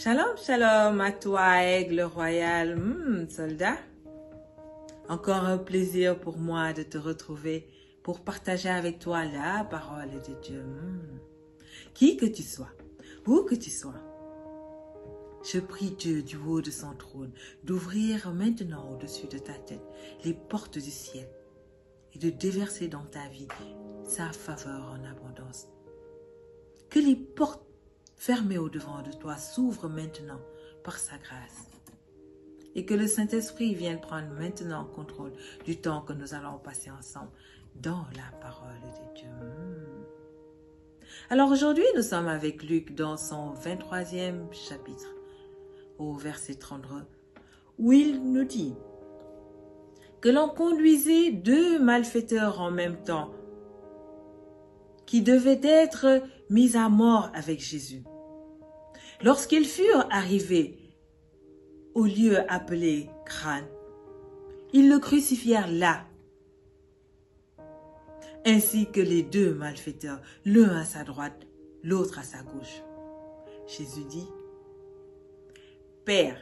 Shalom, shalom à toi, aigle royal, soldat. Encore un plaisir pour moi de te retrouver pour partager avec toi la parole de Dieu. Qui que tu sois, où que tu sois, je prie Dieu du haut de son trône d'ouvrir maintenant au-dessus de ta tête les portes du ciel et de déverser dans ta vie sa faveur en abondance. Que les portes fermées au-devant de toi s'ouvrent maintenant par sa grâce. Et que le Saint-Esprit vienne prendre maintenant contrôle du temps que nous allons passer ensemble dans la parole de Dieu. Alors aujourd'hui, nous sommes avec Luc dans son 23e chapitre, au verset 32, où il nous dit que l'on conduisait deux malfaiteurs en même temps, qui devaient être mis à mort avec Jésus. Lorsqu'ils furent arrivés au lieu appelé Crâne, ils le crucifièrent là, ainsi que les deux malfaiteurs, l'un à sa droite, l'autre à sa gauche. Jésus dit, « Père,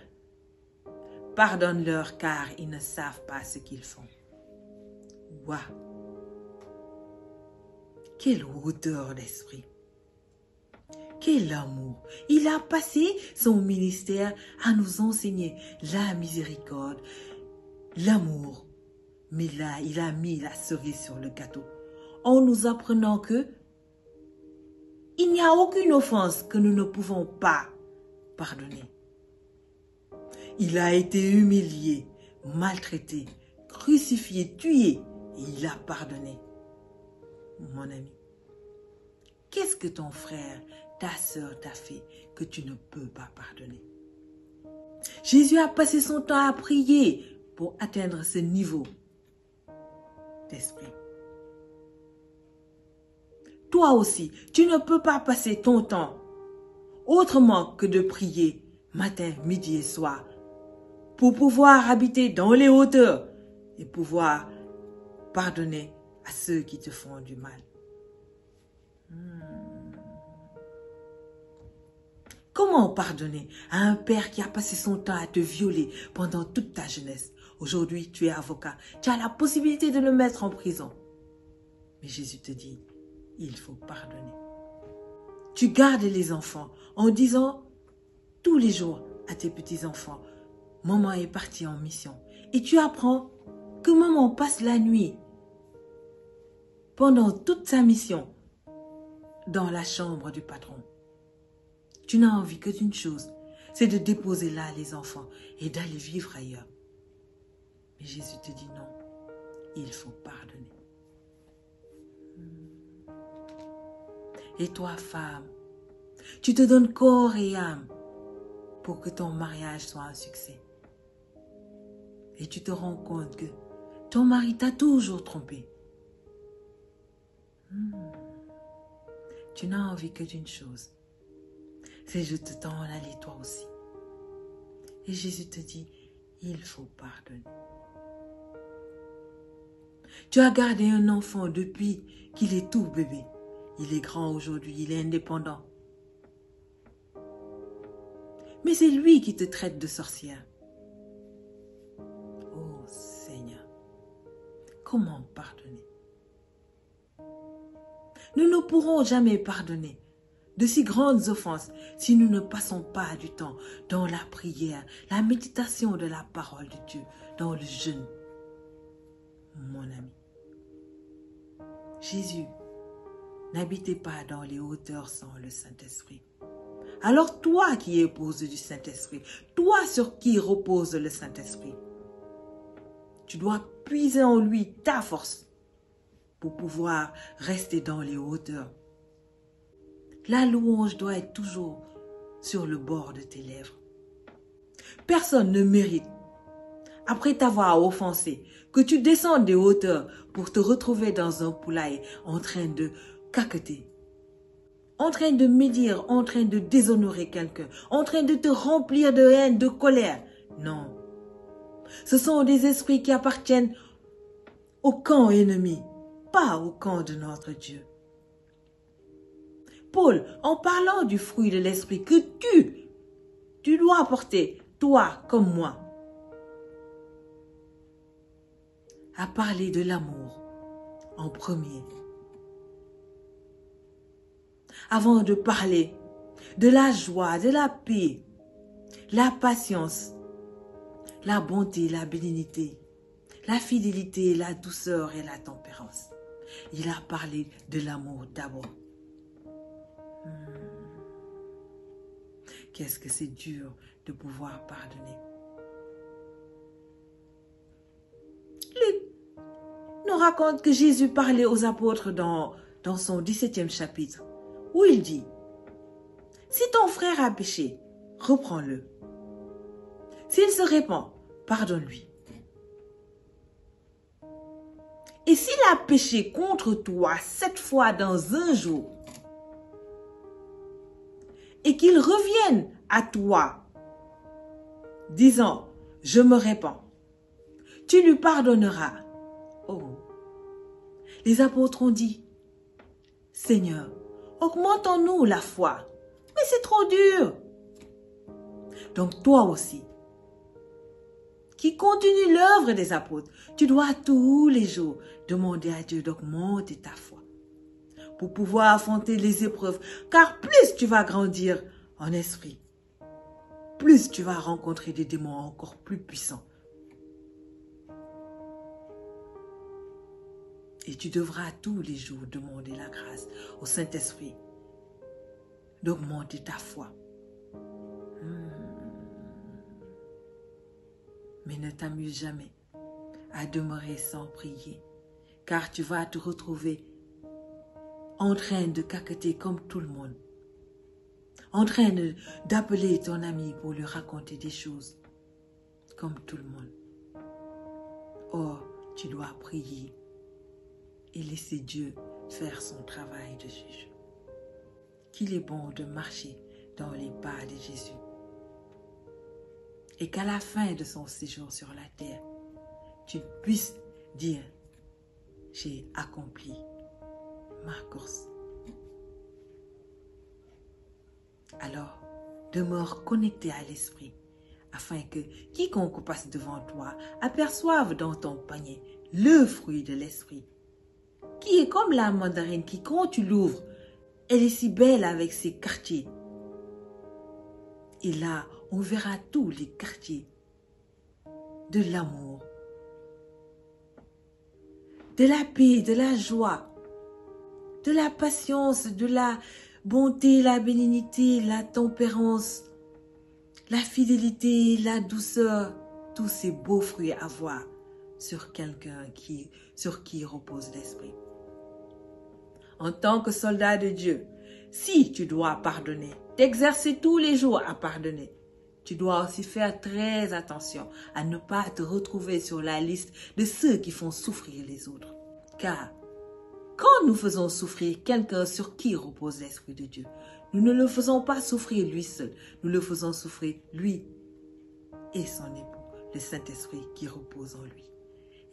pardonne-leur car ils ne savent pas ce qu'ils font. » Waouh! Quelle hauteur d'esprit! Quel amour! Il a passé son ministère à nous enseigner la miséricorde, l'amour. Mais là, il a mis la cerise sur le gâteau en nous apprenant que il n'y a aucune offense que nous ne pouvons pas pardonner. Il a été humilié, maltraité, crucifié, tué et il a pardonné. Mon ami, qu'est-ce que ton frère, ta sœur t'a fait que tu ne peux pas pardonner? Jésus a passé son temps à prier pour atteindre ce niveau d'esprit. Toi aussi, tu ne peux pas passer ton temps autrement que de prier matin, midi et soir pour pouvoir habiter dans les hauteurs et pouvoir pardonner à ceux qui te font du mal. Comment pardonner à un père qui a passé son temps à te violer pendant toute ta jeunesse? Aujourd'hui, tu es avocat. Tu as la possibilité de le mettre en prison. Mais Jésus te dit, il faut pardonner. Tu gardes les enfants en disant tous les jours à tes petits-enfants, maman est partie en mission. Et tu apprends que maman passe la nuit pendant toute sa mission dans la chambre du patron. Tu n'as envie que d'une chose, c'est de déposer là les enfants et d'aller vivre ailleurs. Mais Jésus te dit non, il faut pardonner. Et toi, femme, tu te donnes corps et âme pour que ton mariage soit un succès. Et tu te rends compte que ton mari t'a toujours trompé. Tu n'as envie que d'une chose, c'est je te tends l'allée toi aussi. Et Jésus te dit, il faut pardonner. Tu as gardé un enfant depuis qu'il est tout bébé. Il est grand aujourd'hui, il est indépendant. Mais c'est lui qui te traite de sorcière. Oh Seigneur, comment pardonner? Nous ne pourrons jamais pardonner de si grandes offenses si nous ne passons pas du temps dans la prière, la méditation de la parole de Dieu, dans le jeûne. Mon ami, Jésus n'habitait pas dans les hauteurs sans le Saint-Esprit. Alors toi qui es épouse du Saint-Esprit, toi sur qui repose le Saint-Esprit, tu dois puiser en lui ta force pour pouvoir rester dans les hauteurs. La louange doit être toujours sur le bord de tes lèvres. Personne ne mérite, après t'avoir offensé, que tu descendes des hauteurs pour te retrouver dans un poulailler en train de caqueter, en train de médire, en train de déshonorer quelqu'un, en train de te remplir de haine, de colère. Non. Ce sont des esprits qui appartiennent au camp ennemi, pas au camp de notre Dieu. Paul, en parlant du fruit de l'esprit que tu dois porter, toi comme moi, à parler de l'amour en premier. Avant de parler de la joie, de la paix, la patience, la bonté, la bénignité, la fidélité, la douceur et la tempérance. Il a parlé de l'amour d'abord. Qu'est-ce que c'est dur de pouvoir pardonner. Luc nous raconte que Jésus parlait aux apôtres dans son 17e chapitre, où il dit, « Si ton frère a péché, reprends-le. S'il se répand, pardonne-lui. Et s'il a péché contre toi 7 fois dans un jour, et qu'il revienne à toi, disant, je me répands, tu lui pardonneras. » Oh. Les apôtres ont dit, Seigneur, augmentons-nous la foi. Mais c'est trop dur. Donc toi aussi, qui continue l'œuvre des apôtres, tu dois tous les jours demander à Dieu d'augmenter ta foi pour pouvoir affronter les épreuves. Car plus tu vas grandir en esprit, plus tu vas rencontrer des démons encore plus puissants. Et tu devras tous les jours demander la grâce au Saint-Esprit d'augmenter ta foi. Mais ne t'amuse jamais à demeurer sans prier, car tu vas te retrouver en train de caqueter comme tout le monde, en train d'appeler ton ami pour lui raconter des choses comme tout le monde. Or, tu dois prier et laisser Dieu faire son travail de juge. Qu'il est bon de marcher dans les pas de Jésus. Et qu'à la fin de son séjour sur la terre, tu puisses dire, j'ai accompli ma course. Alors, demeure connecté à l'esprit, afin que quiconque passe devant toi aperçoive dans ton panier le fruit de l'esprit, qui est comme la mandarine qui, quand tu l'ouvres, elle est si belle avec ses quartiers. Et là, on verra tous les quartiers de l'amour, de la paix, de la joie, de la patience, de la bonté, la bénignité, la tempérance, la fidélité, la douceur, tous ces beaux fruits à voir sur quelqu'un sur qui repose l'esprit. En tant que soldat de Dieu, si tu dois pardonner, t'exercer tous les jours à pardonner, tu dois aussi faire très attention à ne pas te retrouver sur la liste de ceux qui font souffrir les autres. Car quand nous faisons souffrir quelqu'un sur qui repose l'Esprit de Dieu, nous ne le faisons pas souffrir lui seul, nous le faisons souffrir lui et son époux, le Saint-Esprit qui repose en lui.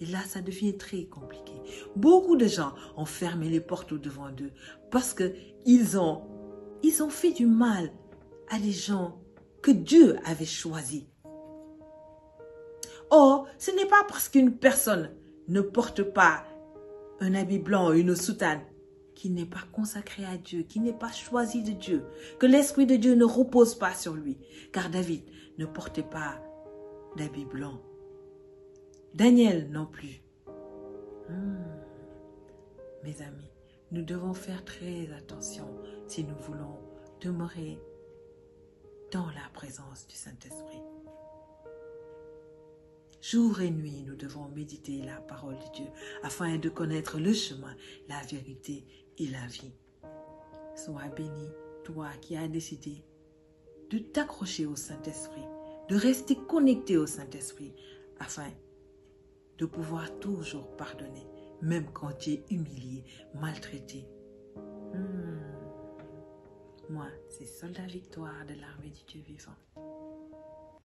Et là, ça devient très compliqué. Beaucoup de gens ont fermé les portes au-devant d'eux parce qu'ils ont fait du mal à des gens que Dieu avait choisis. Or, ce n'est pas parce qu'une personne ne porte pas un habit blanc ou une soutane qui n'est pas consacré à Dieu, qui n'est pas choisi de Dieu, que l'Esprit de Dieu ne repose pas sur lui. Car David ne portait pas d'habit blanc. Daniel non plus. Mes amis, nous devons faire très attention si nous voulons demeurer dans la présence du Saint-Esprit. Jour et nuit, nous devons méditer la parole de Dieu afin de connaître le chemin, la vérité et la vie. Sois béni, toi qui as décidé de t'accrocher au Saint-Esprit, de rester connecté au Saint-Esprit afin de pouvoir toujours pardonner, même quand tu es humilié, maltraité. Moi, c'est Soldat Victoire de l'armée du Dieu vivant.